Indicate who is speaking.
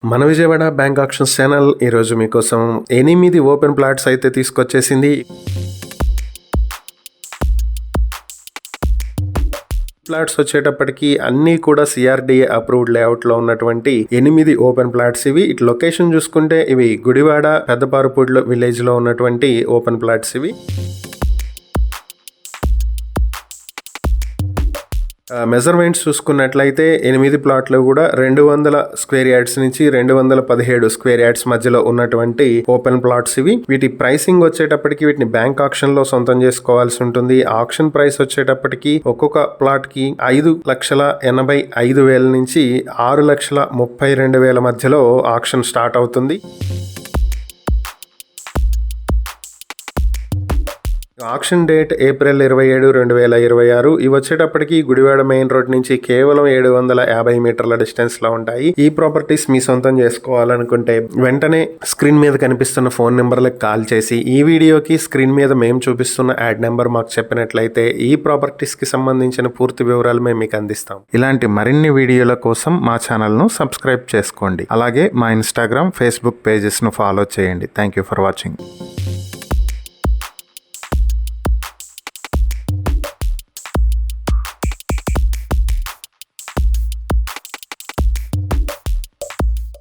Speaker 1: మన Vijayawada bank actions channel ఈరోజు మీకోసం 8 ఓపెన్ ప్లాట్స్ అయితే తీసుకొచ్చేసింది. ప్లాట్స్ వచ్చేటప్పటికి అన్నీ కూడా సిఆర్డిఏ అప్రూవ్డ్ లేఅవుట్ లో ఉన్నటువంటి 8 ఓపెన్ ప్లాట్స్ ఇవి. ఇటు లొకేషన్ చూసుకుంటే ఇవి గుడివాడ పెద్దపారుపూడిలో విలేజ్ లో ఉన్నటువంటి ఓపెన్ ప్లాట్స్ ఇవి. మెజర్మెంట్స్ చూసుకున్నట్లయితే 8 ప్లాట్లు కూడా 200 స్క్వేర్ యార్డ్స్ నుంచి 217 స్క్వేర్ యార్డ్స్ మధ్యలో ఉన్నటువంటి ఓపెన్ ప్లాట్స్ ఇవి. వీటి ప్రైసింగ్ వచ్చేటప్పటికి వీటిని బ్యాంక్ ఆక్షన్ లో సొంతం చేసుకోవాల్సి ఉంటుంది. ఆక్షన్ ప్రైస్ వచ్చేటప్పటికి ఒక్కొక్క ప్లాట్ కి 5,85,000 నుంచి 6,32,000 మధ్యలో ఆక్షన్ స్టార్ట్ అవుతుంది. Auction date April 27, 2026. ఇవి వచ్చేటప్పటికి గుడివాడ మెయిన్ రోడ్ నుంచి కేవలం 750 మీటర్ల డిస్టెన్స్ లో ఉంటాయి. ఈ ప్రాపర్టీస్ మీ సొంతం చేసుకోవాలనుకుంటే వెంటనే స్క్రీన్ మీద కనిపిస్తున్న ఫోన్ నెంబర్లకు కాల్ చేసి ఈ వీడియోకి స్క్రీన్ మీద మేము చూపిస్తున్న యాడ్ నెంబర్ మాకు చెప్పినట్లయితే ఈ ప్రాపర్టీస్ కి సంబంధించిన పూర్తి వివరాలు మేము మీకు అందిస్తాం. ఇలాంటి మరిన్ని వీడియోల కోసం మా ఛానల్ ను సబ్స్క్రైబ్ చేసుకోండి. అలాగే మా ఇన్స్టాగ్రామ్, ఫేస్బుక్ పేజెస్ ను ఫాలో చేయండి. Thank you for watching.